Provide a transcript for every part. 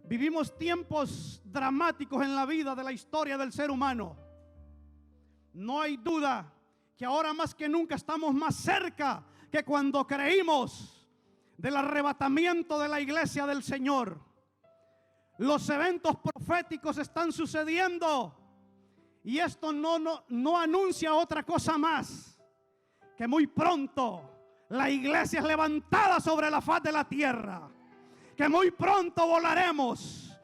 Vivimos tiempos dramáticos en la vida de la historia del ser humano. No hay duda que ahora más que nunca estamos más cerca que cuando creímos del arrebatamiento de la iglesia del Señor. Los eventos proféticos están sucediendo y esto no anuncia otra cosa más que muy pronto la iglesia es levantada sobre la faz de la tierra. Que muy pronto volaremos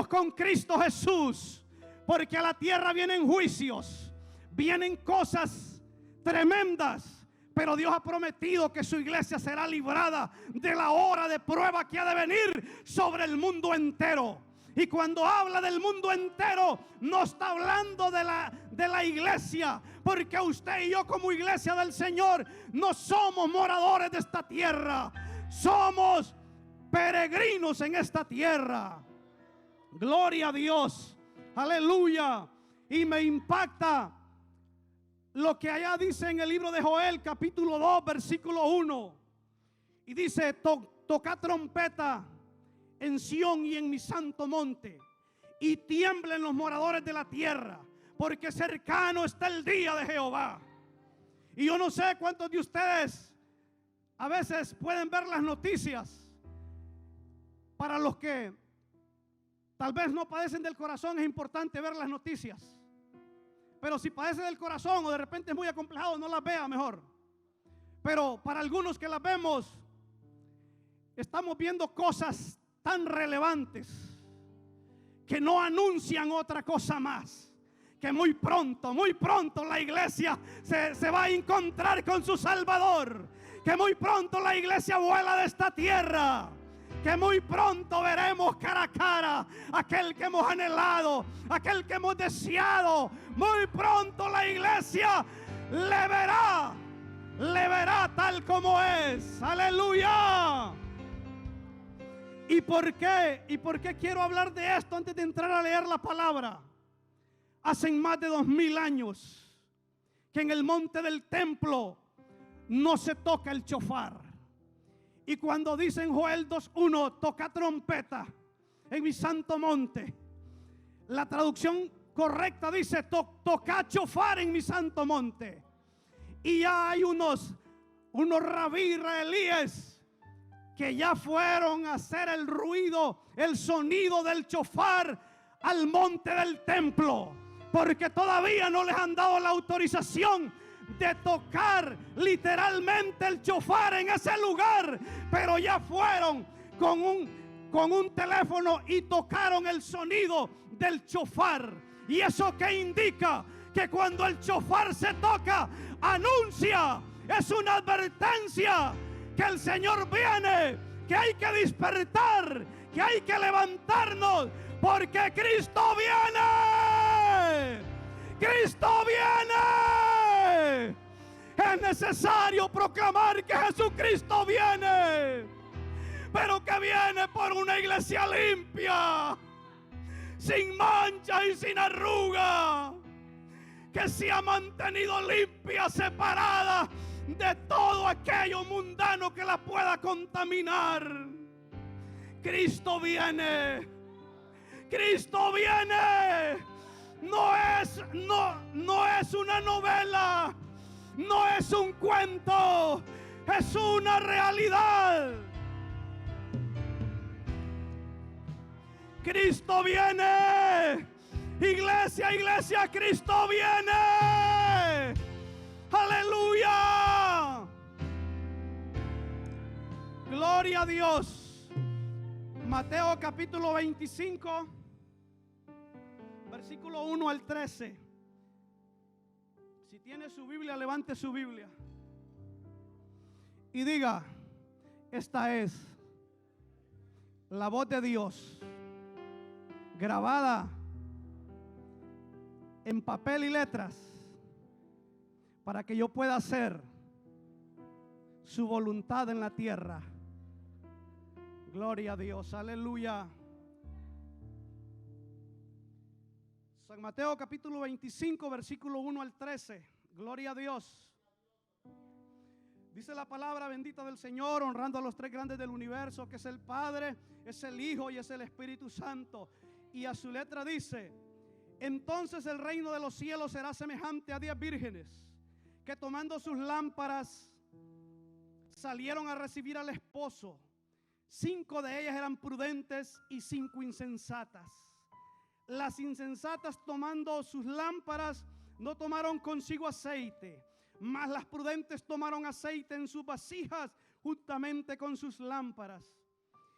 con Cristo Jesús, porque a la tierra vienen juicios, vienen cosas tremendas, pero Dios ha prometido que su iglesia será librada de la hora de prueba que ha de venir sobre el mundo entero. Y cuando habla del mundo entero, no está hablando de la iglesia, porque usted y yo como iglesia del Señor no somos moradores de esta tierra, somos peregrinos en esta tierra. Gloria a Dios, aleluya. Y me impacta lo que allá dice en el libro de Joel capítulo 2 versículo 1. Y dice: toca trompeta en Sión y en mi santo monte, y tiemblen los moradores de la tierra, porque cercano está el día de Jehová. Y yo no sé cuántos de ustedes a veces pueden ver las noticias. Para los que tal vez no padecen del corazón, es importante ver las noticias. Pero si padece del corazón o de repente es muy acomplejado, no las vea mejor. Pero para algunos que las vemos, estamos viendo cosas tan relevantes que no anuncian otra cosa más. Que muy pronto la iglesia se va a encontrar con su Salvador. Que muy pronto la iglesia vuela de esta tierra. Que muy pronto veremos cara a cara aquel que hemos anhelado, aquel que hemos deseado. Muy pronto la iglesia le verá tal como es. Aleluya. ¿Y por qué? ¿Y por qué quiero hablar de esto antes de entrar a leer la palabra? Hace más de 2000 años que en el monte del templo no se toca el shofar. Y cuando dice en Joel 2:1, toca trompeta en mi santo monte, la traducción correcta dice toca shofar en mi santo monte. Y ya hay unos rabí israelíes que ya fueron a hacer el ruido, el sonido del shofar al monte del templo, porque todavía no les han dado la autorización de tocar literalmente el shofar en ese lugar, pero ya fueron con un teléfono y tocaron el sonido del shofar. Y eso que indica que cuando el shofar se toca, anuncia, es una advertencia que el Señor viene, que hay que despertar, que hay que levantarnos, porque Cristo viene. Cristo viene. Es necesario proclamar que Jesucristo viene, pero que viene por una iglesia limpia, sin mancha y sin arruga, que se ha mantenido limpia, separada de todo aquello mundano que la pueda contaminar. Cristo viene. Cristo viene. No es una novela, no es un cuento, es una realidad. Cristo viene. Iglesia, iglesia, Cristo viene. Aleluya. Gloria a Dios. Mateo capítulo 25. Versículo 1 al 13. Si tiene su Biblia, levante su Biblia y diga: esta es la voz de Dios grabada en papel y letras para que yo pueda hacer su voluntad en la tierra. Gloria a Dios, aleluya. San Mateo capítulo 25 versículo 1 al 13. Gloria a Dios. Dice la palabra bendita del Señor, honrando a los tres grandes del universo, que es el Padre, es el Hijo y es el Espíritu Santo. Y a su letra dice: entonces el reino de los cielos será semejante a 10 vírgenes que tomando sus lámparas salieron a recibir al esposo. 5 de ellas eran prudentes y 5 insensatas. Las insensatas, tomando sus lámparas, no tomaron consigo aceite, mas las prudentes tomaron aceite en sus vasijas juntamente con sus lámparas.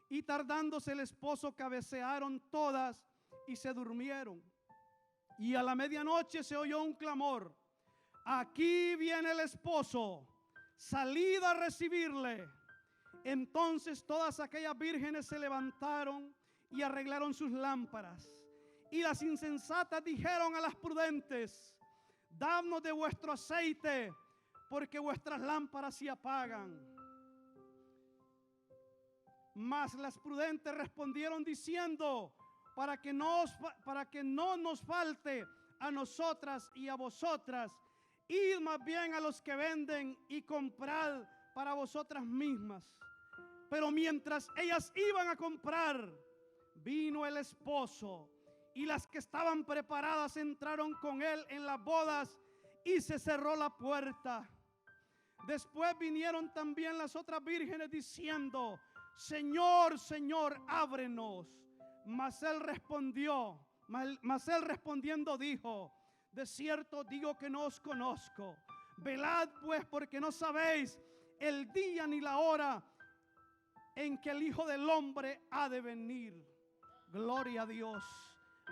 Y tardándose el esposo, cabecearon todas y se durmieron. Y a la medianoche se oyó un clamor: aquí viene el esposo, salid a recibirle. Entonces todas aquellas vírgenes se levantaron y arreglaron sus lámparas. Y las insensatas dijeron a las prudentes: dadnos de vuestro aceite, porque vuestras lámparas se apagan. Mas las prudentes respondieron diciendo: para que no nos falte a nosotras y a vosotras, id más bien a los que venden y comprad para vosotras mismas. Pero mientras ellas iban a comprar, vino el esposo, y las que estaban preparadas entraron con él en las bodas, y se cerró la puerta. Después vinieron también las otras vírgenes diciendo: Señor, Señor, ábrenos. Mas él respondiendo dijo: de cierto digo que no os conozco. Velad pues, porque no sabéis el día ni la hora en que el Hijo del Hombre ha de venir. Gloria a Dios.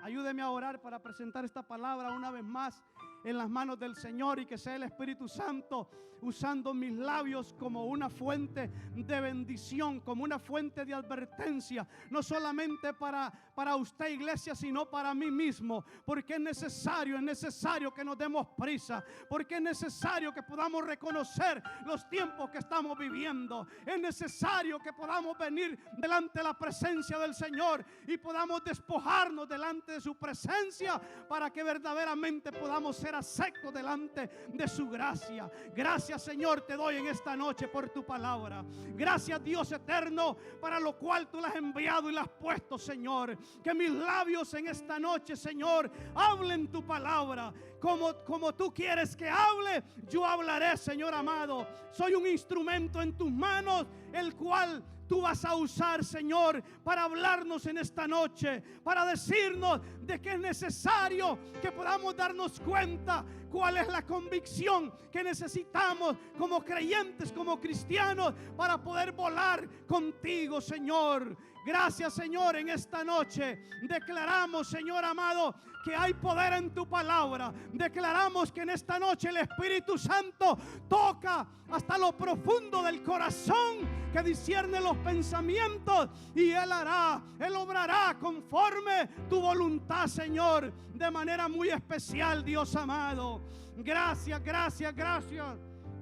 Ayúdeme a orar para presentar esta palabra una vez más en las manos del Señor, y que sea el Espíritu Santo usando mis labios como una fuente de bendición, como una fuente de advertencia, no solamente para usted, iglesia, sino para mí mismo, porque es necesario que nos demos prisa, porque es necesario que podamos reconocer los tiempos que estamos viviendo. Es necesario que podamos venir delante de la presencia del Señor y podamos despojarnos delante de su presencia, para que verdaderamente podamos ser aceptos delante de su gracia. Gracias, Señor, te doy en esta noche por tu palabra. Gracias, Dios eterno, para lo cual tú la has enviado y la has puesto, Señor. Que mis labios en esta noche, Señor, hablen tu palabra. Como tú quieres que hable, yo hablaré, Señor amado. Soy un instrumento en tus manos, el cual tú vas a usar, Señor, para hablarnos en esta noche, para decirnos de que es necesario que podamos darnos cuenta cuál es la convicción que necesitamos como creyentes, como cristianos, para poder volar contigo, Señor. Gracias, Señor, en esta noche declaramos, Señor amado, que hay poder en tu palabra. Declaramos que en esta noche el Espíritu Santo toca hasta lo profundo del corazón, que discierne los pensamientos, y Él obrará conforme tu voluntad, Señor, de manera muy especial, Dios amado. Gracias, gracias, gracias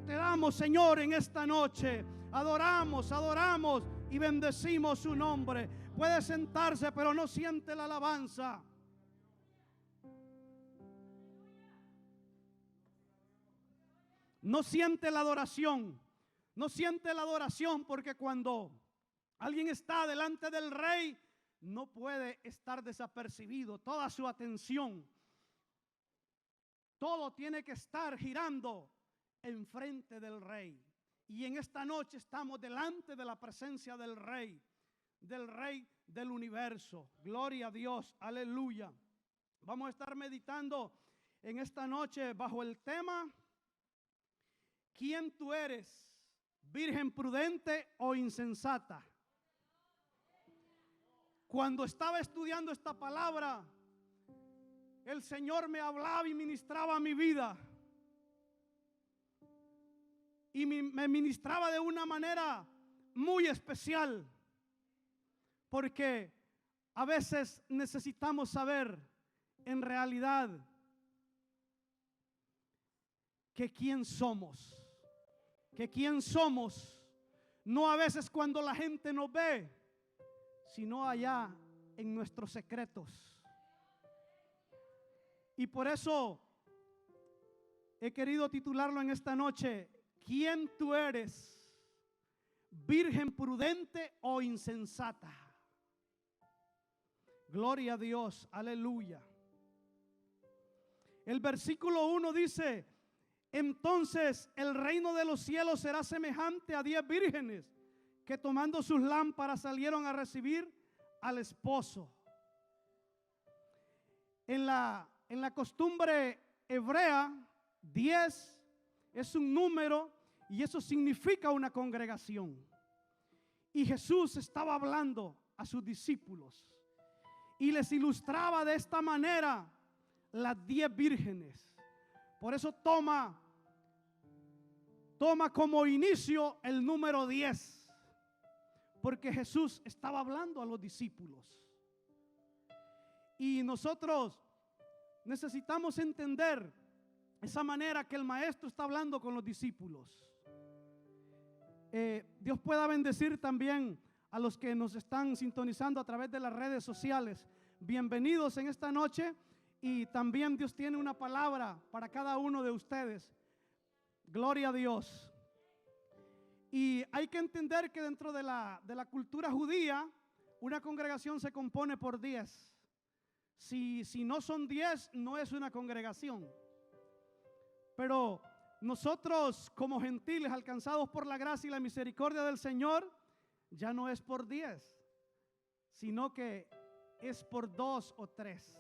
te damos, Señor, en esta noche. Adoramos y bendecimos su nombre. Puede sentarse, pero no siente la alabanza. No siente la adoración. No siente la adoración, porque cuando alguien está delante del Rey, no puede estar desapercibido. Toda su atención, todo tiene que estar girando enfrente del Rey. Y en esta noche estamos delante de la presencia del Rey del universo. Gloria a Dios, aleluya. Vamos a estar meditando en esta noche bajo el tema: ¿quién tú eres? ¿Virgen prudente o insensata? Cuando estaba estudiando esta palabra, el Señor me hablaba y ministraba mi vida. Y me ministraba de una manera muy especial, porque a veces necesitamos saber en realidad que quién somos. Que quién somos, no a veces cuando la gente nos ve, sino allá en nuestros secretos. Y por eso he querido titularlo en esta noche: ¿quién tú eres? ¿Virgen prudente o insensata? Gloria a Dios, aleluya. El versículo 1 dice: entonces el reino de los cielos será semejante a 10 vírgenes que tomando sus lámparas salieron a recibir al esposo. En la costumbre hebrea, 10 es un número y eso significa una congregación. Y Jesús estaba hablando a sus discípulos y les ilustraba de esta manera las 10 vírgenes. Por eso toma como inicio el número 10, porque Jesús estaba hablando a los discípulos. Y nosotros necesitamos entender esa manera que el maestro está hablando con los discípulos. Dios pueda bendecir también a los que nos están sintonizando a través de las redes sociales. Bienvenidos en esta noche, y también Dios tiene una palabra para cada uno de ustedes. Gloria a Dios. Y hay que entender que dentro de la cultura judía, una congregación se compone por 10. Si no son 10, no es una congregación. Pero nosotros, como gentiles alcanzados por la gracia y la misericordia del Señor, ya no es por 10, sino que es por 2 o 3.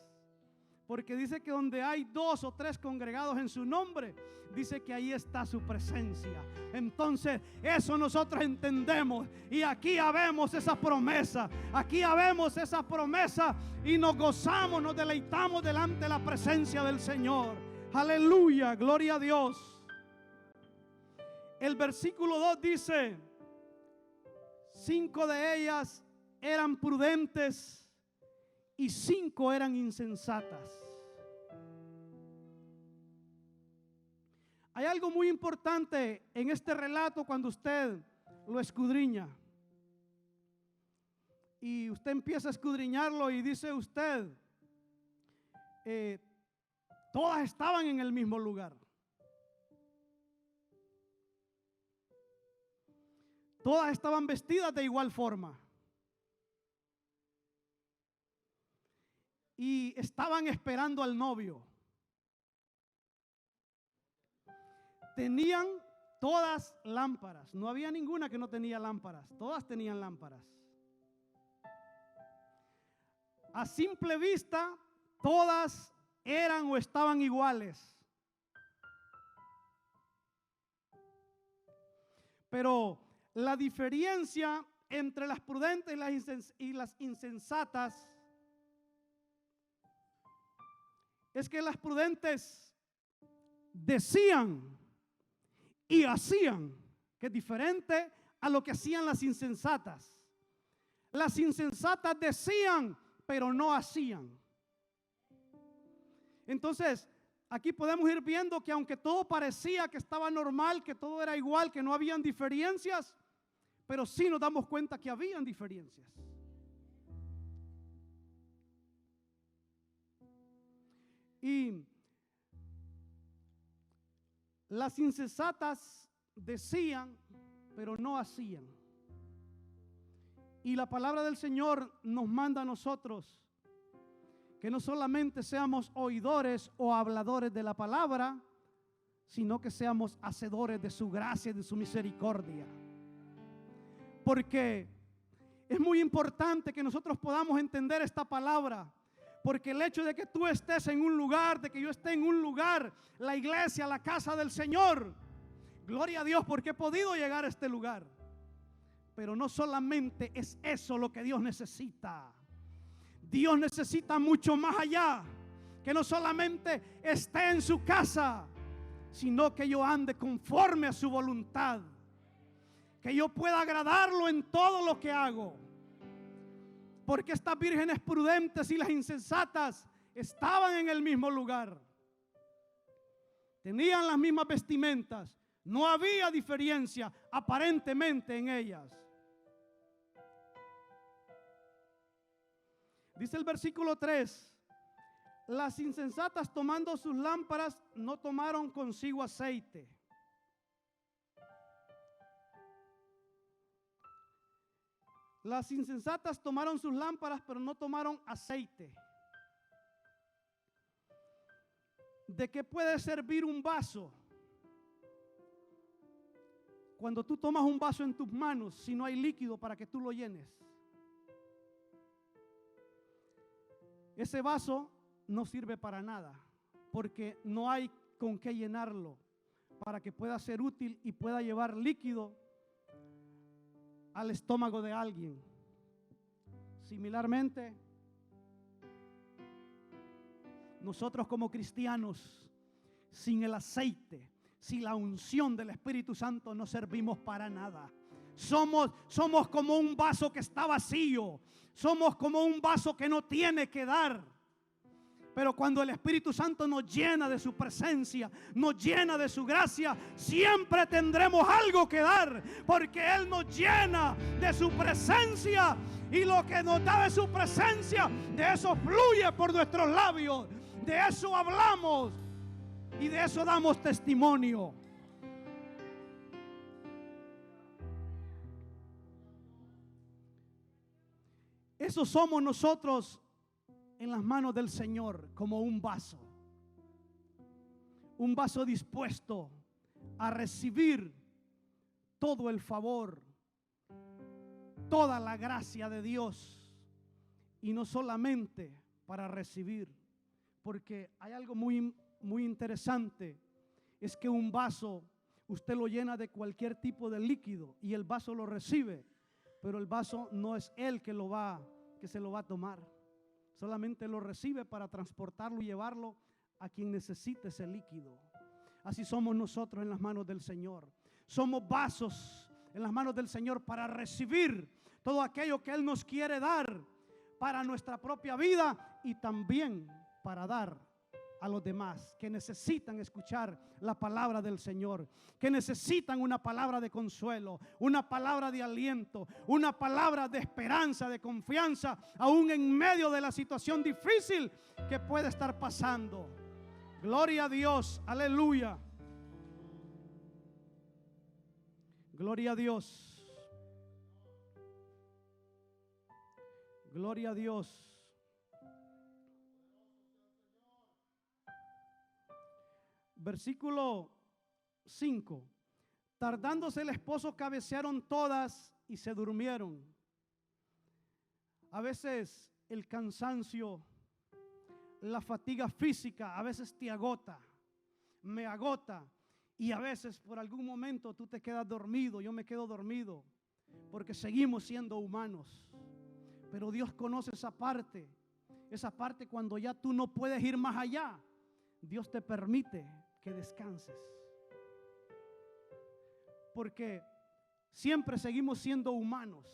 Porque dice que donde hay 2 o 3 congregados en su nombre, dice que ahí está su presencia. Entonces eso nosotros entendemos, y aquí habemos esa promesa. Aquí habemos esa promesa y nos gozamos, nos deleitamos delante de la presencia del Señor. Aleluya, gloria a Dios. El versículo 2 dice: 5 de ellas eran prudentes y 5 eran insensatas. Hay algo muy importante en este relato cuando usted lo escudriña. Y usted empieza a escudriñarlo y dice usted, todas estaban en el mismo lugar. Todas estaban vestidas de igual forma. Y estaban esperando al novio. Tenían todas lámparas. No había ninguna que no tenía lámparas. Todas tenían lámparas. A simple vista, todas eran o estaban iguales. Pero la diferencia entre las prudentes y las insensatas es que las prudentes decían y hacían, que es diferente a lo que hacían las insensatas. Las insensatas decían, pero no hacían. Entonces, aquí podemos ir viendo que aunque todo parecía que estaba normal, que todo era igual, que no habían diferencias, pero sí nos damos cuenta que habían diferencias. Y las insensatas decían, pero no hacían. Y la palabra del Señor nos manda a nosotros que no solamente seamos oidores o habladores de la palabra, sino que seamos hacedores de su gracia y de su misericordia. Porque es muy importante que nosotros podamos entender esta palabra. Porque el hecho de que tú estés en un lugar, de que yo esté en un lugar, la iglesia, la casa del Señor, gloria a Dios porque he podido llegar a este lugar. Pero no solamente es eso lo que Dios necesita. Dios necesita mucho más allá. Que no solamente esté en su casa, sino que yo ande conforme a su voluntad. Que yo pueda agradarlo en todo lo que hago. Porque estas vírgenes prudentes y las insensatas estaban en el mismo lugar. Tenían las mismas vestimentas. No había diferencia aparentemente en ellas. Dice el versículo 3: las insensatas tomando sus lámparas no tomaron consigo aceite. Las insensatas tomaron sus lámparas, pero no tomaron aceite. ¿De qué puede servir un vaso? Cuando tú tomas un vaso en tus manos, si no hay líquido para que tú lo llenes. Ese vaso no sirve para nada, porque no hay con qué llenarlo para que pueda ser útil y pueda llevar líquido al estómago de alguien. Similarmente, nosotros como cristianos, sin el aceite, sin la unción del Espíritu Santo, no servimos para nada. Somos como un vaso que está vacío. Somos como un vaso que no tiene que dar. Pero cuando el Espíritu Santo nos llena de su presencia, nos llena de su gracia, siempre tendremos algo que dar, porque Él nos llena de su presencia, y lo que nos da de su presencia, de eso fluye por nuestros labios, de eso hablamos y de eso damos testimonio. Eso somos nosotros en las manos del Señor, como un vaso dispuesto a recibir todo el favor, toda la gracia de Dios, y no solamente para recibir, porque hay algo muy interesante, es que un vaso usted lo llena de cualquier tipo de líquido y el vaso lo recibe, pero el vaso no es él que se lo va a tomar. Solamente lo recibe para transportarlo y llevarlo a quien necesite ese líquido. Así somos nosotros en las manos del Señor. Somos vasos en las manos del Señor para recibir todo aquello que Él nos quiere dar para nuestra propia vida y también para dar a los demás que necesitan escuchar la palabra del Señor, que necesitan una palabra de consuelo, una palabra de aliento, una palabra de esperanza, de confianza, aún en medio de la situación difícil que puede estar pasando. Gloria a Dios, aleluya. Gloria a Dios. Gloria a Dios. Versículo 5. Tardándose el esposo, cabecearon todas y se durmieron. A veces el cansancio, la fatiga física, a veces te agota, me agota, y a veces por algún momento tú te quedas dormido, yo me quedo dormido, porque seguimos siendo humanos. Pero Dios conoce esa parte cuando ya tú no puedes ir más allá. Dios te permite que descanses, porque siempre seguimos siendo humanos.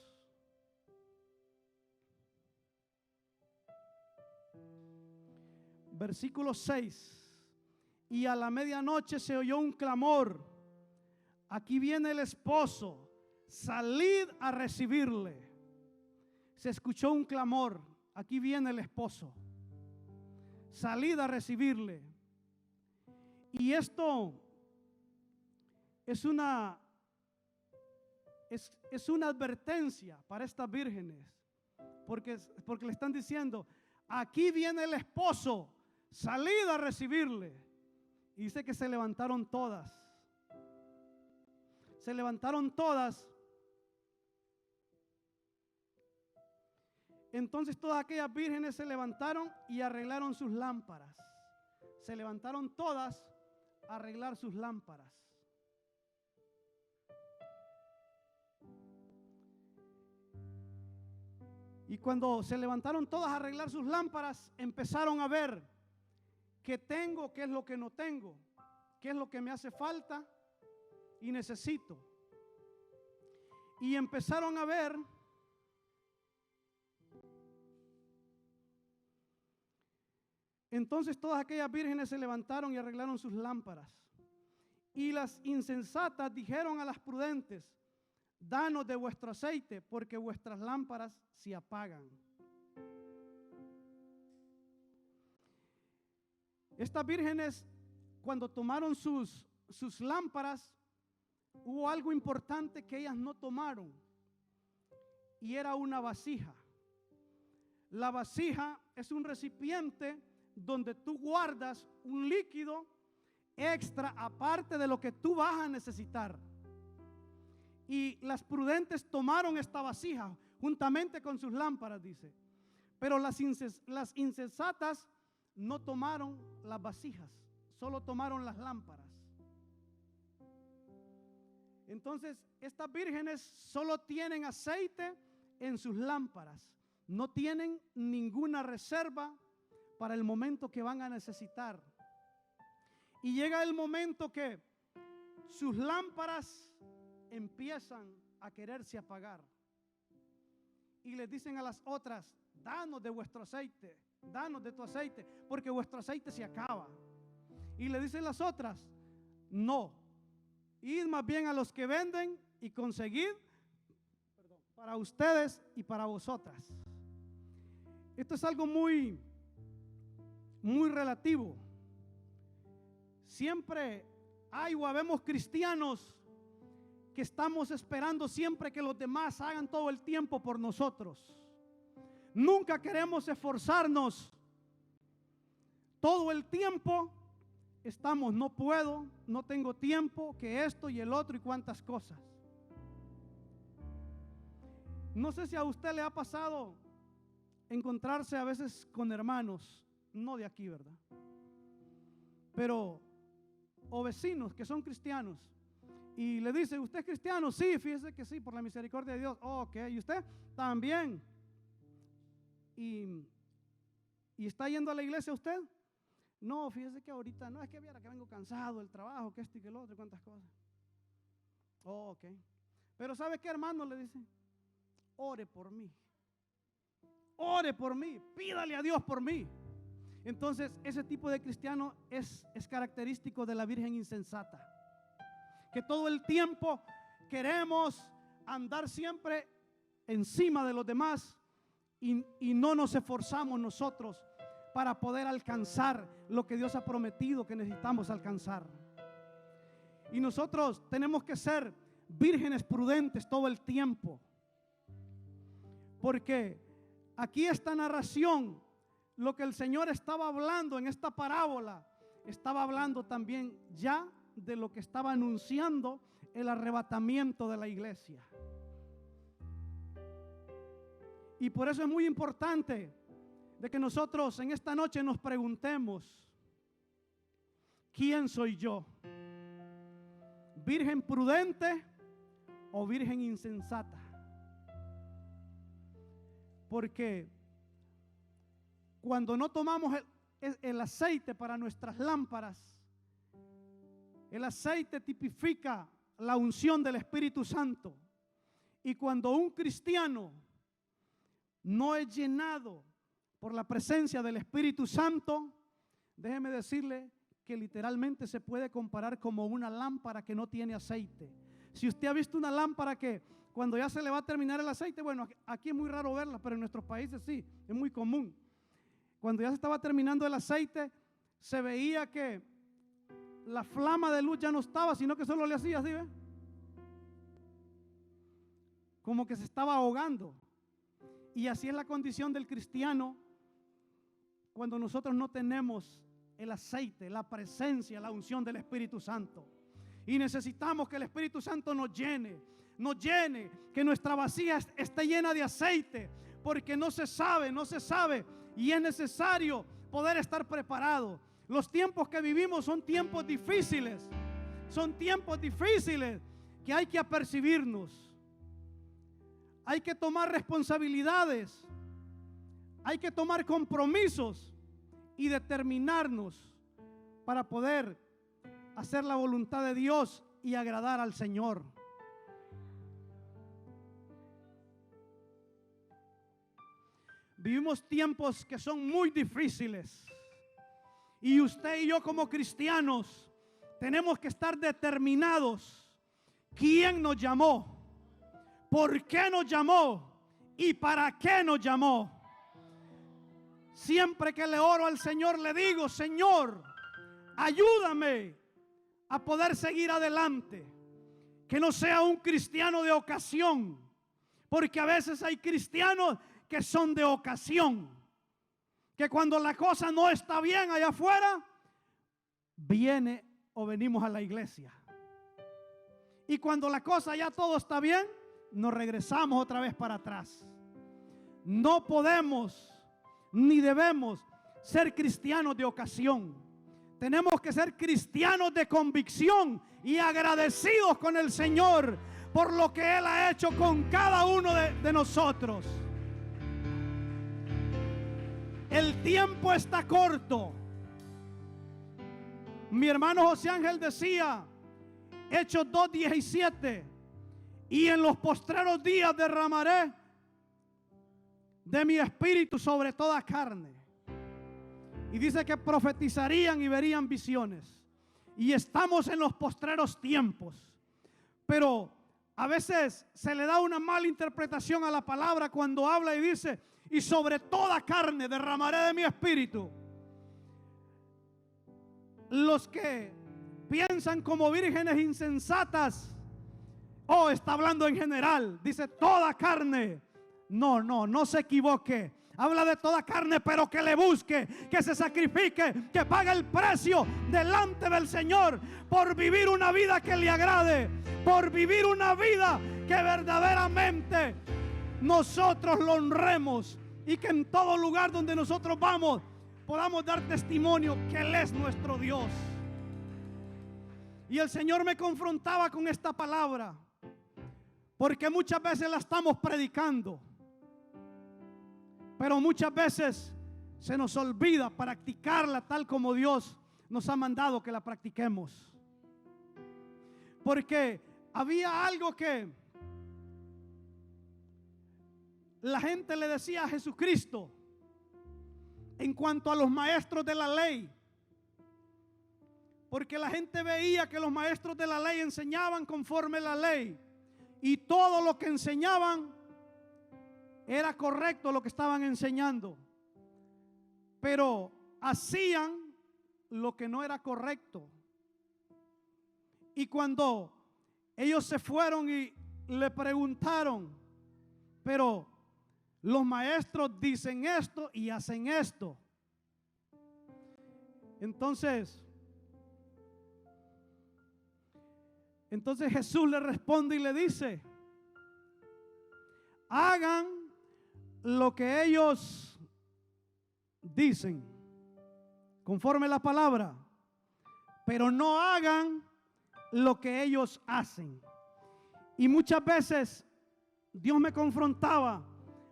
Versículo 6. Y a la medianoche se oyó un clamor: aquí viene el esposo, salid a recibirle. Se escuchó un clamor: aquí viene el esposo, salid a recibirle. Y esto es una advertencia para estas vírgenes, porque le están diciendo: aquí viene el esposo, salid a recibirle. Y dice que se levantaron todas. Se levantaron todas. Entonces todas aquellas vírgenes se levantaron y arreglaron sus lámparas. Se levantaron todas a arreglar sus lámparas. Y cuando se levantaron todas a arreglar sus lámparas, empezaron a ver qué tengo, qué es lo que no tengo, qué es lo que me hace falta y necesito. Y empezaron a ver entonces todas aquellas vírgenes se levantaron y arreglaron sus lámparas. Y las insensatas dijeron a las prudentes: danos de vuestro aceite, porque vuestras lámparas se apagan. Estas vírgenes, cuando tomaron sus lámparas, hubo algo importante que ellas no tomaron. y era una vasija. La vasija es un recipiente donde tú guardas un líquido extra aparte de lo que tú vas a necesitar. Y las prudentes tomaron esta vasija juntamente con sus lámparas, dice. Pero las insensatas no tomaron las vasijas, solo tomaron las lámparas. Entonces, estas vírgenes solo tienen aceite en sus lámparas. No tienen ninguna reserva para el momento que van a necesitar. Y llega el momento que sus lámparas empiezan a quererse apagar. Y les dicen a las otras: danos de vuestro aceite, danos de tu aceite, porque vuestro aceite se acaba. Y le dicen las otras: no, id más bien a los que venden y conseguid para ustedes y para vosotras. Esto es algo muy relativo. Siempre hay o habemos cristianos que estamos esperando siempre que los demás hagan todo el tiempo por nosotros. Nunca queremos esforzarnos. Todo el tiempo estamos: no puedo, no tengo tiempo, que esto y el otro y cuantas cosas. No sé si a usted le ha pasado encontrarse a veces con hermanos, no de aquí, ¿verdad? Pero, o vecinos que son cristianos, y le dice: ¿usted es cristiano? Sí, fíjese que sí, por la misericordia de Dios. Oh, ok, ¿y usted? También. ¿Y está yendo a la iglesia usted? No, fíjese que ahorita no, es que viera que vengo cansado del trabajo, que esto y que lo otro y cuántas cosas. Oh, ok. Pero ¿sabe qué, hermano? Le dice: ore por mí. Ore por mí, pídale a Dios por mí. Entonces, ese tipo de cristiano es característico de la virgen insensata, que todo el tiempo queremos andar siempre encima de los demás y no nos esforzamos nosotros para poder alcanzar lo que Dios ha prometido que necesitamos alcanzar. Y nosotros tenemos que ser vírgenes prudentes todo el tiempo, porque aquí esta narración, lo que el Señor estaba hablando en esta parábola, estaba hablando también ya de lo que estaba anunciando el arrebatamiento de la iglesia. Y por eso es muy importante de que nosotros en esta noche nos preguntemos: ¿quién soy yo? ¿Virgen prudente o virgen insensata? Porque cuando no tomamos el aceite para nuestras lámparas, el aceite tipifica la unción del Espíritu Santo. Y cuando un cristiano no es llenado por la presencia del Espíritu Santo, déjeme decirle que literalmente se puede comparar como una lámpara que no tiene aceite. Si usted ha visto una lámpara que cuando ya se le va a terminar el aceite, bueno, aquí es muy raro verla, pero en nuestros países sí, es muy común. Cuando ya se estaba terminando el aceite, se veía que la flama de luz ya no estaba, sino que solo le hacía así, ¿ve? Como que se estaba ahogando. Y así es la condición del cristiano cuando nosotros no tenemos el aceite, la presencia, la unción del Espíritu Santo. Y necesitamos que el Espíritu Santo nos llene, que nuestra vasija esté llena de aceite, porque no se sabe, y es necesario poder estar preparado. Los tiempos que vivimos son tiempos difíciles, que hay que apercibirnos, hay que tomar responsabilidades, hay que tomar compromisos y determinarnos para poder hacer la voluntad de Dios y agradar al Señor. Vivimos tiempos que son muy difíciles y usted y yo como cristianos tenemos que estar determinados. ¿Quién nos llamó? ¿Por qué nos llamó? ¿Y para qué nos llamó? Siempre que le oro al Señor le digo: Señor, ayúdame a poder seguir adelante, que no sea un cristiano de ocasión, Porque a veces hay cristianos que son de ocasión, que cuando la cosa no está bien allá afuera, viene o venimos a la iglesia. Y cuando la cosa ya todo está bien, nos regresamos otra vez para atrás. No podemos ni debemos ser cristianos de ocasión. Tenemos que ser cristianos de convicción y agradecidos con el Señor por lo que Él ha hecho con cada uno de nosotros. El tiempo está corto. Mi hermano José Ángel decía, Hechos 2:17, y en los postreros días derramaré de mi espíritu sobre toda carne. Y dice que profetizarían y verían visiones. Y estamos en los postreros tiempos. Pero a veces se le da una mala interpretación a la palabra cuando habla y dice, y sobre toda carne derramaré de mi espíritu. Los que piensan como vírgenes insensatas, está hablando en general, dice toda carne. No se equivoque. Habla de toda carne, pero que le busque, que se sacrifique, que pague el precio delante del Señor por vivir una vida que le agrade, por vivir una vida que verdaderamente nosotros lo honremos y que en todo lugar donde nosotros vamos podamos dar testimonio que Él es nuestro Dios. Y el Señor me confrontaba con esta palabra porque muchas veces la estamos predicando, pero muchas veces se nos olvida practicarla tal como Dios nos ha mandado que la practiquemos. Porque había algo que la gente le decía a Jesucristo en cuanto a los maestros de la ley. Porque la gente veía que los maestros de la ley enseñaban conforme la ley. Y todo lo que enseñaban era correcto, lo que estaban enseñando. Pero hacían lo que no era correcto. Y cuando ellos se fueron y le preguntaron, pero los maestros dicen esto y hacen esto. Entonces Jesús le responde y le dice, hagan lo que ellos dicen, conforme la palabra, pero no hagan lo que ellos hacen. Y muchas veces Dios me confrontaba,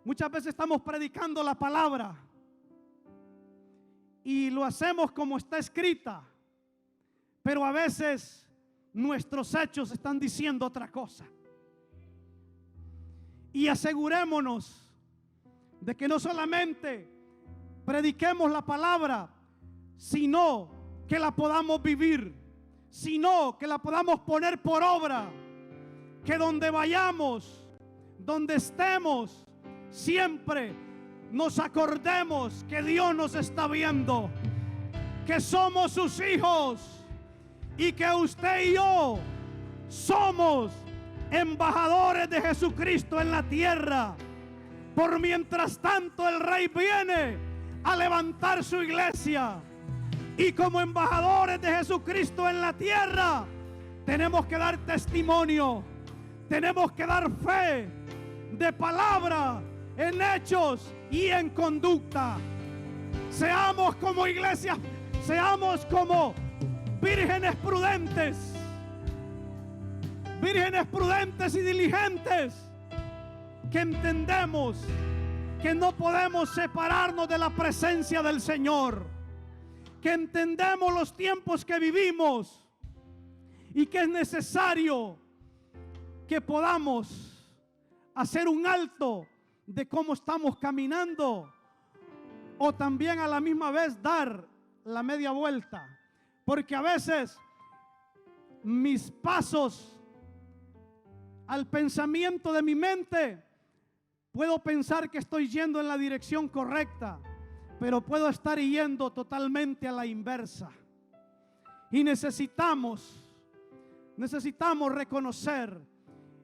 muchas veces estamos predicando la palabra y lo hacemos como está escrita, pero a veces nuestros hechos están diciendo otra cosa. Y asegurémonos de que no solamente prediquemos la palabra, sino que la podamos vivir, sino que la podamos poner por obra, que donde vayamos, donde estemos, siempre nos acordemos que Dios nos está viendo, que somos sus hijos y que usted y yo somos embajadores de Jesucristo en la tierra. Por mientras tanto el Rey viene a levantar su iglesia, y como embajadores de Jesucristo en la tierra tenemos que dar testimonio, tenemos que dar fe de palabra, en hechos y en conducta. Seamos como iglesia, seamos como vírgenes prudentes y diligentes, que entendemos que no podemos separarnos de la presencia del Señor, que entendemos los tiempos que vivimos y que es necesario que podamos hacer un alto de cómo estamos caminando, o también a la misma vez dar la media vuelta. Porque a veces mis pasos al pensamiento de mi mente, puedo pensar que estoy yendo en la dirección correcta, pero puedo estar yendo totalmente a la inversa. Y necesitamos reconocer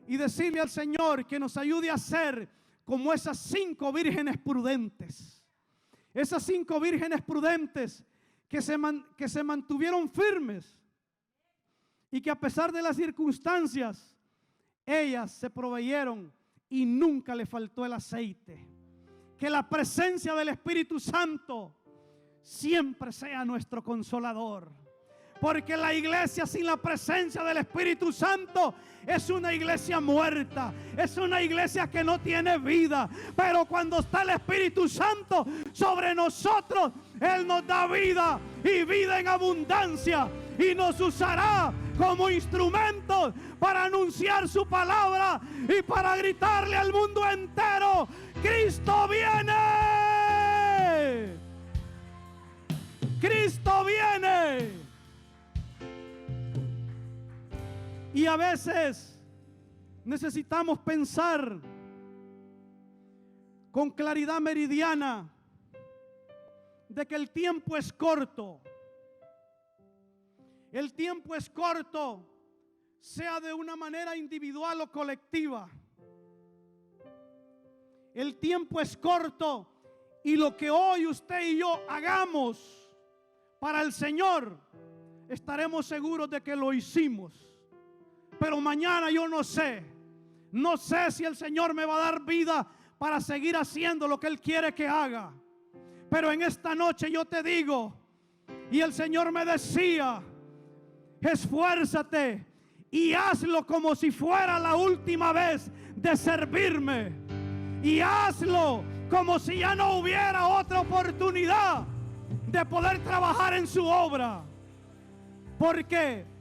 y decirle al Señor que nos ayude a ser como esas 5 vírgenes prudentes. Esas 5 vírgenes prudentes que se mantuvieron firmes y que a pesar de las circunstancias, ellas se proveyeron y nunca le faltó el aceite. Que la presencia del Espíritu Santo siempre sea nuestro consolador. Porque la iglesia sin la presencia del Espíritu Santo es una iglesia muerta, es una iglesia que no tiene vida. Pero cuando está el Espíritu Santo sobre nosotros, Él nos da vida y vida en abundancia, y nos usará como instrumentos para anunciar su palabra y para gritarle al mundo entero: ¡Cristo viene! ¡Cristo viene! Y a veces necesitamos pensar con claridad meridiana de que el tiempo es corto. El tiempo es corto, sea de una manera individual o colectiva. El tiempo es corto y lo que hoy usted y yo hagamos para el Señor, estaremos seguros de que lo hicimos. Pero mañana yo no sé si el Señor me va a dar vida para seguir haciendo lo que Él quiere que haga. Pero en esta noche yo te digo, y el Señor me decía: esfuérzate y hazlo como si fuera la última vez de servirme. Y hazlo como si ya no hubiera otra oportunidad de poder trabajar en su obra. Porque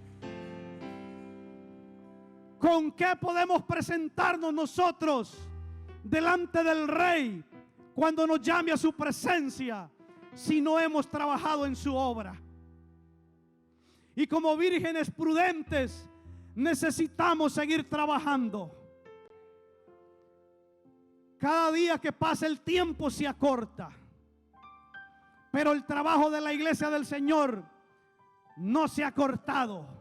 ¿con qué podemos presentarnos nosotros delante del Rey cuando nos llame a su presencia si no hemos trabajado en su obra? Y como vírgenes prudentes necesitamos seguir trabajando. Cada día que pasa el tiempo se acorta, pero el trabajo de la iglesia del Señor no se ha cortado.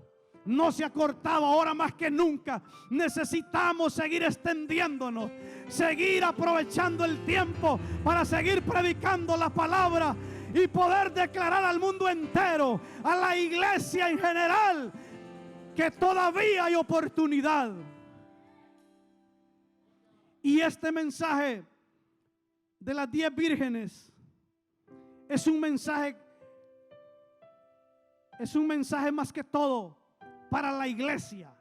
No se ha cortado. Ahora más que nunca necesitamos seguir extendiéndonos, seguir aprovechando el tiempo para seguir predicando la palabra y poder declarar al mundo entero, a la iglesia en general, que todavía hay oportunidad. Y este mensaje de las 10 vírgenes es un mensaje más que todo para la iglesia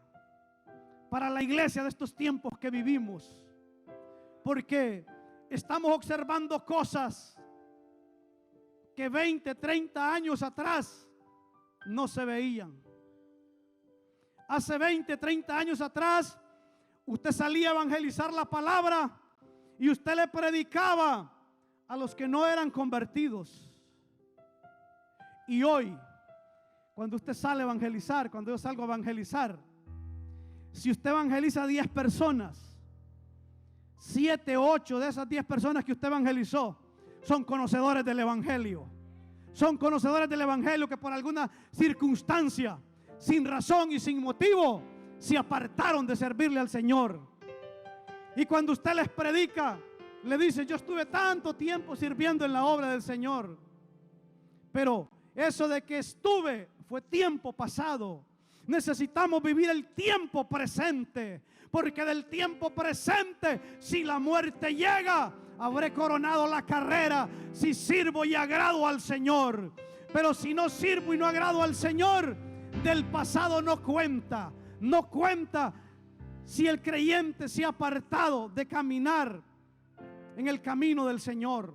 de estos tiempos que vivimos, porque estamos observando cosas que 20, 30 años atrás no se veían. Hace 20, 30 años atrás usted salía a evangelizar la palabra y usted le predicaba a los que no eran convertidos. Y hoy, cuando usted sale a evangelizar, cuando yo salgo a evangelizar, si usted evangeliza a 10 personas, 7, 8 de esas 10 personas que usted evangelizó son conocedores del evangelio. Son conocedores del evangelio que por alguna circunstancia, sin razón y sin motivo, se apartaron de servirle al Señor. Y cuando usted les predica, le dice: yo estuve tanto tiempo sirviendo en la obra del Señor, pero eso de que estuve fue tiempo pasado. Necesitamos vivir el tiempo presente, porque del tiempo presente, si la muerte llega, habré coronado la carrera si sirvo y agrado al Señor. Pero si no sirvo y no agrado al Señor, del pasado no cuenta. No cuenta si el creyente se ha apartado de caminar en el camino del Señor.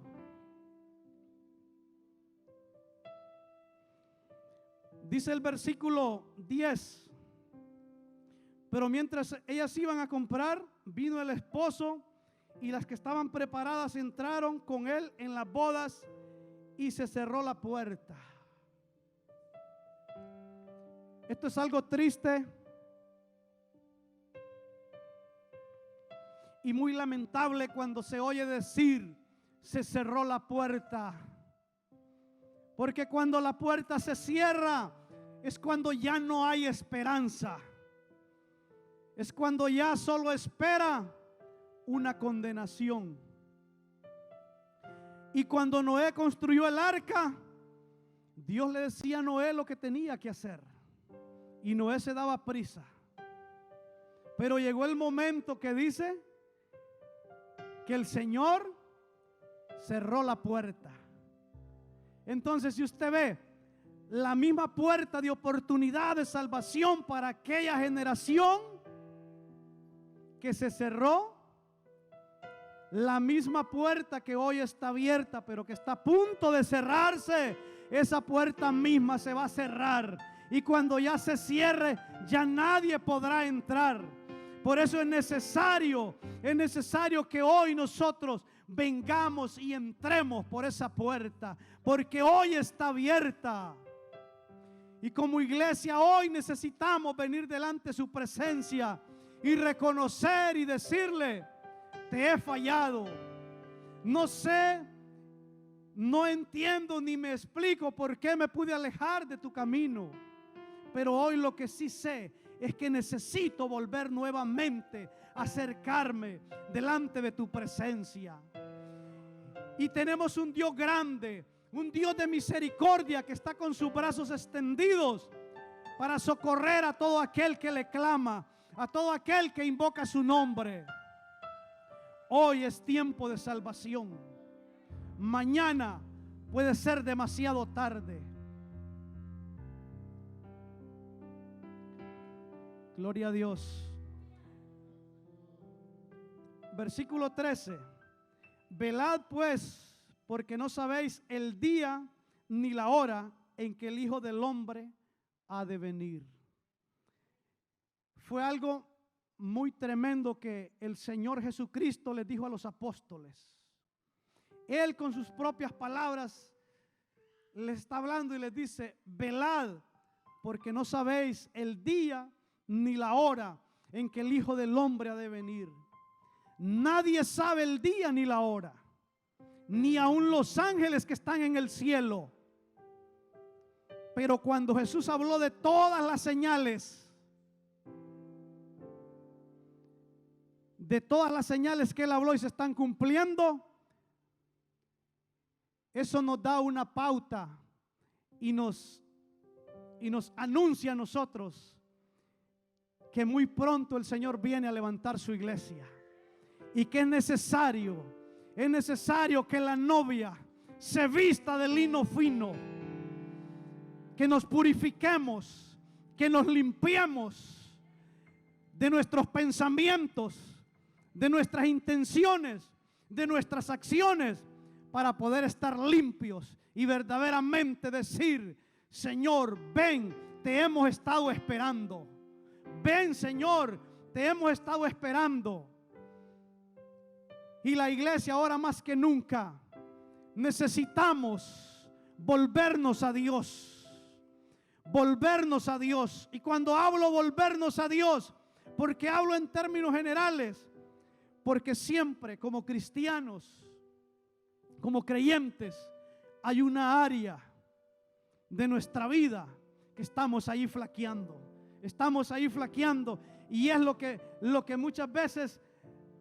Dice el versículo 10: pero mientras ellas iban a comprar, vino el esposo, y las que estaban preparadas entraron con él en las bodas, y se cerró la puerta. Esto es algo triste y muy lamentable cuando se oye decir: se cerró la puerta. Porque cuando la puerta se cierra es cuando ya no hay esperanza. es cuando ya solo espera una condenación. Y cuando Noé construyó el arca, Dios le decía a Noé lo que tenía que hacer, y Noé se daba prisa. Pero llegó el momento que dice que el Señor cerró la puerta. Entonces, si usted ve la misma puerta de oportunidad de salvación para aquella generación que se cerró, la misma puerta que hoy está abierta pero que está a punto de cerrarse, esa puerta misma se va a cerrar, y cuando ya se cierre ya nadie podrá entrar. Por eso es necesario que hoy nosotros vengamos y entremos por esa puerta, porque hoy está abierta. Y como iglesia hoy necesitamos venir delante de su presencia y reconocer y decirle: te he fallado. No sé, no entiendo ni me explico por qué me pude alejar de tu camino, pero hoy lo que sí sé es que necesito volver nuevamente a acercarme delante de tu presencia. Y tenemos un Dios grande, un Dios de misericordia que está con sus brazos extendidos para socorrer a todo aquel que le clama, a todo aquel que invoca su nombre. Hoy es tiempo de salvación. Mañana puede ser demasiado tarde. Gloria a Dios. Versículo 13. Velad pues, porque no sabéis el día ni la hora en que el Hijo del Hombre ha de venir. Fue algo muy tremendo que el Señor Jesucristo les dijo a los apóstoles. Él con sus propias palabras les está hablando y les dice: velad, porque no sabéis el día ni la hora en que el Hijo del Hombre ha de venir. Nadie sabe el día ni la hora, ni aun los ángeles que están en el cielo. Pero cuando Jesús habló de todas las señales, que Él habló y se están cumpliendo, eso nos da una pauta y nos anuncia a nosotros que muy pronto el Señor viene a levantar su iglesia, y que es necesario que la novia se vista de lino fino, que nos purifiquemos, que nos limpiemos de nuestros pensamientos, de nuestras intenciones, de nuestras acciones, para poder estar limpios y verdaderamente decir: Señor, ven, te hemos estado esperando. Ven, Señor, te hemos estado esperando. Y la iglesia ahora más que nunca necesitamos volvernos a Dios. Volvernos a Dios. Y cuando hablo volvernos a Dios, porque hablo en términos generales, porque siempre como cristianos, como creyentes, hay una área de nuestra vida que estamos ahí flaqueando. Estamos ahí flaqueando, y es lo que muchas veces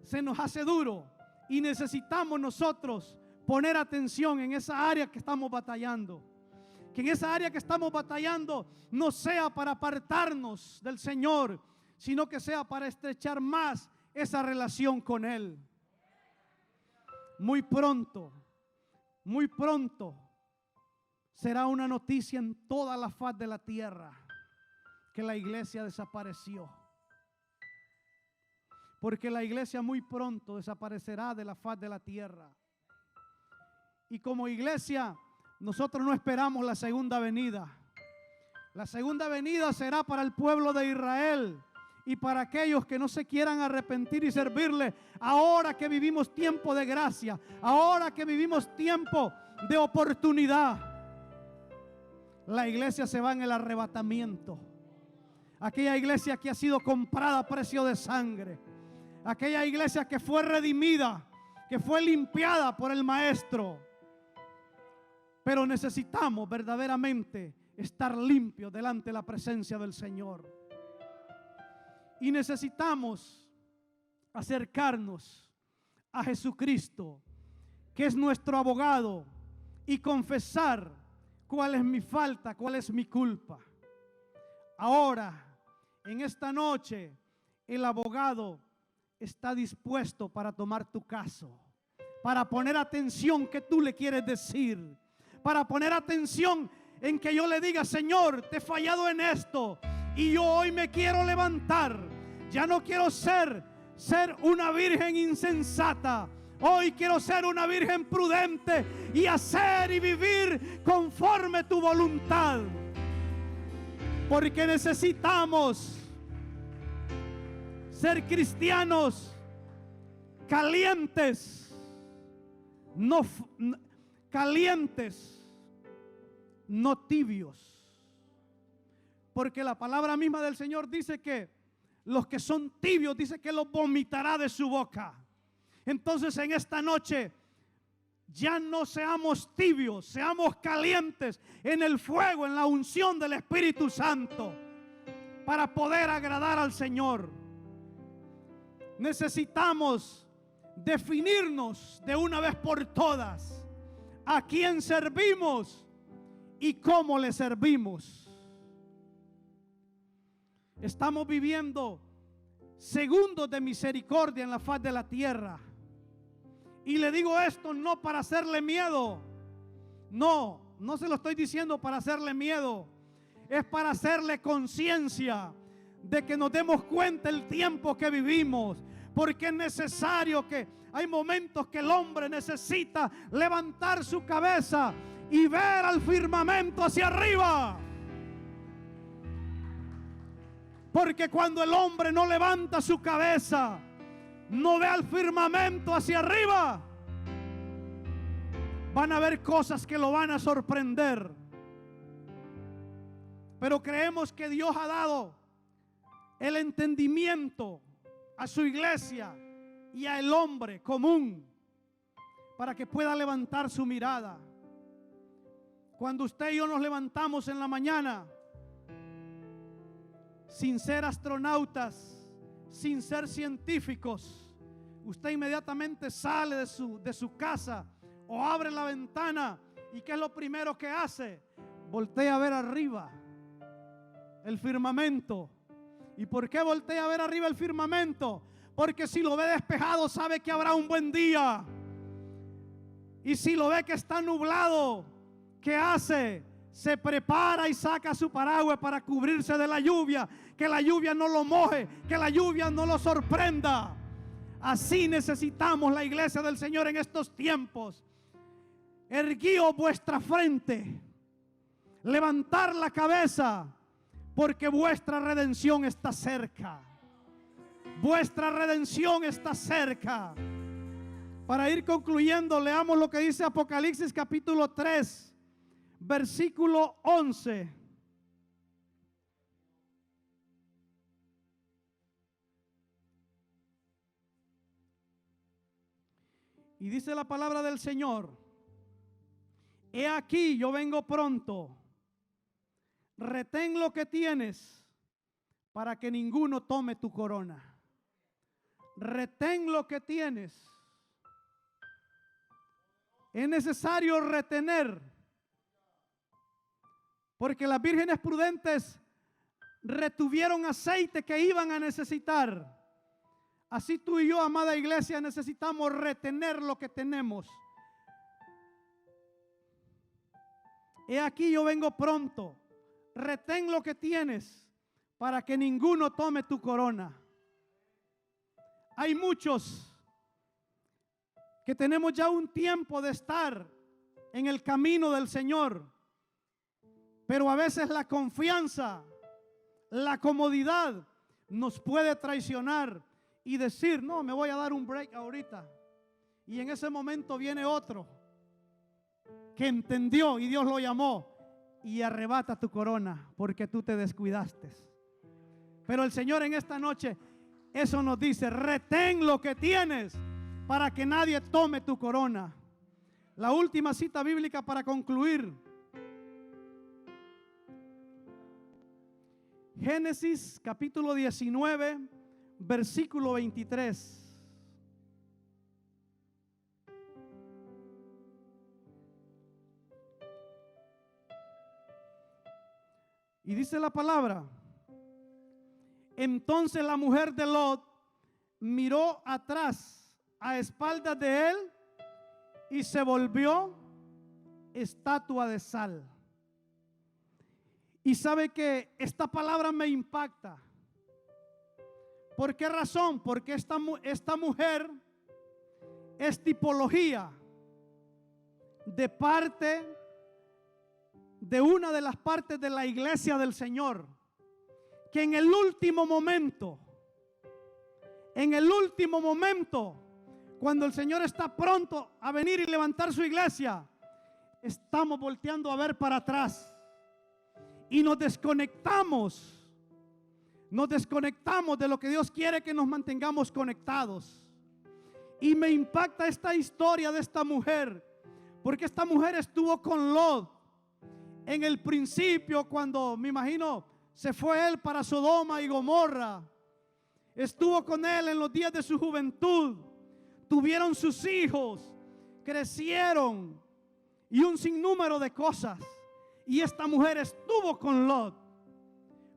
se nos hace duro, y necesitamos nosotros poner atención en esa área que estamos batallando. Que en esa área que estamos batallando no sea para apartarnos del Señor, sino que sea para estrechar más esa relación con Él. Muy pronto será una noticia en toda la faz de la tierra que la iglesia desapareció. Porque la iglesia muy pronto desaparecerá de la faz de la tierra. Y como iglesia, nosotros no esperamos la segunda venida. La segunda venida será para el pueblo de Israel y para aquellos que no se quieran arrepentir y servirle ahora que vivimos tiempo de gracia, ahora que vivimos tiempo de oportunidad. La iglesia se va en el arrebatamiento. Aquella iglesia que ha sido comprada a precio de sangre, aquella iglesia que fue redimida, que fue limpiada por el Maestro. Pero necesitamos verdaderamente estar limpios delante de la presencia del Señor. Y necesitamos acercarnos a Jesucristo, que es nuestro abogado, y confesar cuál es mi falta, cuál es mi culpa. Ahora, en esta noche, el abogado está dispuesto para tomar tu caso, para poner atención que tú le quieres decir, para poner atención en que yo le diga: Señor, te he fallado en esto y yo hoy me quiero levantar. Ya no quiero ser una virgen insensata. Hoy quiero ser una virgen prudente y hacer y vivir conforme tu voluntad. Porque necesitamos ser cristianos calientes, no tibios. Porque la palabra misma del Señor dice que los que son tibios, dice que los vomitará de su boca. Entonces, en esta noche ya no seamos tibios, seamos calientes en el fuego, en la unción del Espíritu Santo, para poder agradar al Señor. Necesitamos definirnos de una vez por todas a quién servimos y cómo le servimos. Estamos viviendo segundos de misericordia en la faz de la tierra. Y le digo esto no para hacerle miedo. No se lo estoy diciendo para hacerle miedo. Es para hacerle conciencia de que nos demos cuenta el tiempo que vivimos. Porque es necesario que hay momentos que el hombre necesita levantar su cabeza y ver al firmamento hacia arriba. Porque cuando el hombre no levanta su cabeza, no ve al firmamento hacia arriba, van a haber cosas que lo van a sorprender. Pero creemos que Dios ha dado el entendimiento a su iglesia y al hombre común para que pueda levantar su mirada. Cuando usted y yo nos levantamos en la mañana, sin ser astronautas, sin ser científicos, usted inmediatamente sale de su casa o abre la ventana, y ¿qué es lo primero que hace? Voltea a ver arriba el firmamento. ¿Y por qué voltea a ver arriba el firmamento? Porque si lo ve despejado, sabe que habrá un buen día. Y si lo ve que está nublado, ¿qué hace? Se prepara y saca su paraguas para cubrirse de la lluvia, que la lluvia no lo moje, que la lluvia no lo sorprenda. Así necesitamos la iglesia del Señor en estos tiempos. Erguíos vuestra frente, levantar la cabeza, porque vuestra redención está cerca. Vuestra redención está cerca. Para ir concluyendo, leamos lo que dice Apocalipsis capítulo 3. Versículo 11. Y dice la palabra del Señor: he aquí, yo vengo pronto. Retén lo que tienes para que ninguno tome tu corona. Retén lo que tienes. Es necesario retener, porque las vírgenes prudentes retuvieron aceite que iban a necesitar. Así tú y yo, amada iglesia, necesitamos retener lo que tenemos. He aquí, yo vengo pronto. Retén lo que tienes para que ninguno tome tu corona. Hay muchos que tenemos ya un tiempo de estar en el camino del Señor, pero a veces la confianza, la comodidad nos puede traicionar y decir: no, me voy a dar un break ahorita. Y en ese momento viene otro que entendió y Dios lo llamó y arrebata tu corona porque tú te descuidaste. Pero el Señor en esta noche eso nos dice: retén lo que tienes para que nadie tome tu corona. La última cita bíblica para concluir. Génesis capítulo 19, versículo 23. Y dice la palabra: entonces la mujer de Lot miró atrás a espaldas de él y se volvió estatua de sal. Y sabe que esta palabra me impacta. ¿Por qué razón? Porque esta mujer es tipología de parte de una de las partes de la iglesia del Señor, que en el último momento, cuando el Señor está pronto a venir y levantar su iglesia, estamos volteando a ver para atrás y nos desconectamos de lo que Dios quiere que nos mantengamos conectados. Y me impacta esta historia de esta mujer, porque esta mujer estuvo con Lot en el principio, cuando me imagino se fue él para Sodoma y Gomorra. Estuvo con él en los días de su juventud. Tuvieron sus hijos, crecieron y un sinnúmero de cosas. Y esta mujer estuvo con Lot.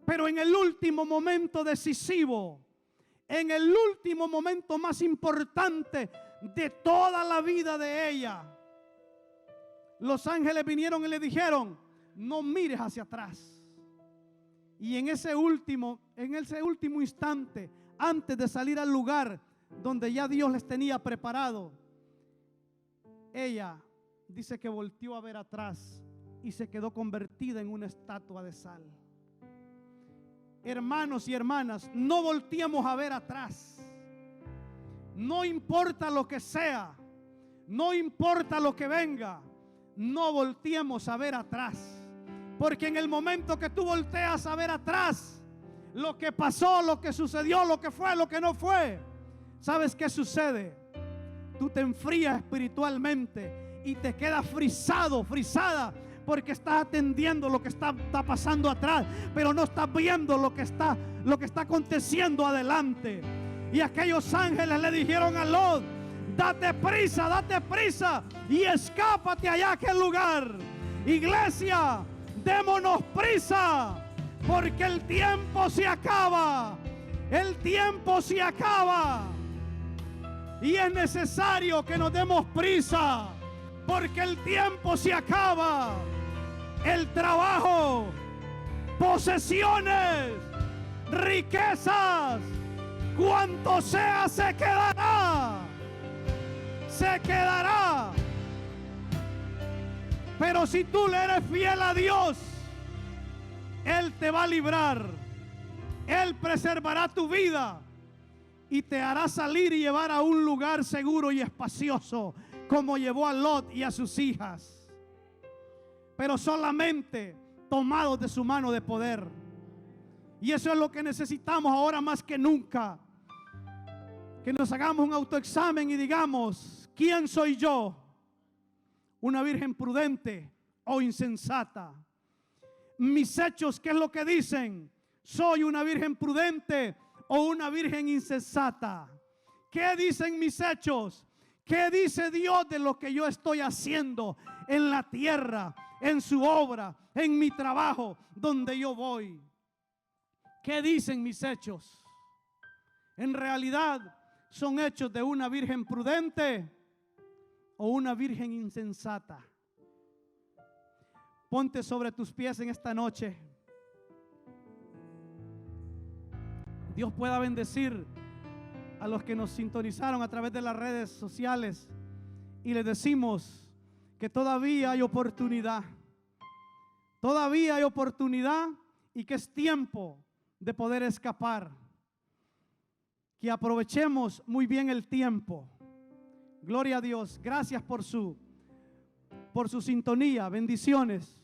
Pero en el último momento decisivo, en el último momento más importante de toda la vida de ella, los ángeles vinieron y le dijeron: no mires hacia atrás. Y en ese último instante, antes de salir al lugar donde ya Dios les tenía preparado, ella dice que volteó a ver atrás y se quedó convertida en una estatua de sal. Hermanos y hermanas, no volteemos a ver atrás. No importa lo que sea, no importa lo que venga, no volteemos a ver atrás. Porque en el momento que tú volteas a ver atrás, lo que pasó, lo que sucedió, lo que fue, lo que no fue, ¿sabes qué sucede? Tú te enfrías espiritualmente y te quedas frisada, porque estás atendiendo lo que está pasando atrás, pero no estás viendo lo que está aconteciendo adelante. Y aquellos ángeles le dijeron a Lot: date prisa y escápate allá a aquel lugar. Iglesia, démonos prisa, porque el tiempo se acaba. El tiempo se acaba. Y es necesario que nos demos prisa, porque el tiempo se acaba. El trabajo, posesiones, riquezas, cuanto sea, se quedará. Se quedará. Pero si tú le eres fiel a Dios, Él te va a librar. Él preservará tu vida y te hará salir y llevar a un lugar seguro y espacioso, como llevó a Lot y a sus hijas. Pero solamente tomados de su mano de poder. Y eso es lo que necesitamos ahora más que nunca. Que nos hagamos un autoexamen y digamos: ¿quién soy yo? ¿Una virgen prudente o insensata? Mis hechos, ¿qué es lo que dicen? ¿Soy una virgen prudente o una virgen insensata? ¿Qué dicen mis hechos? ¿Qué dice Dios de lo que yo estoy haciendo en la tierra, en su obra, en mi trabajo, donde yo voy? ¿Qué dicen mis hechos? En realidad, ¿son hechos de una virgen prudente o una virgen insensata? Ponte sobre tus pies en esta noche. Dios pueda bendecir a los que nos sintonizaron a través de las redes sociales, y les decimos que todavía hay oportunidad. Todavía hay oportunidad, y que es tiempo de poder escapar. Que aprovechemos muy bien el tiempo. Gloria a Dios. Gracias por su sintonía. Bendiciones.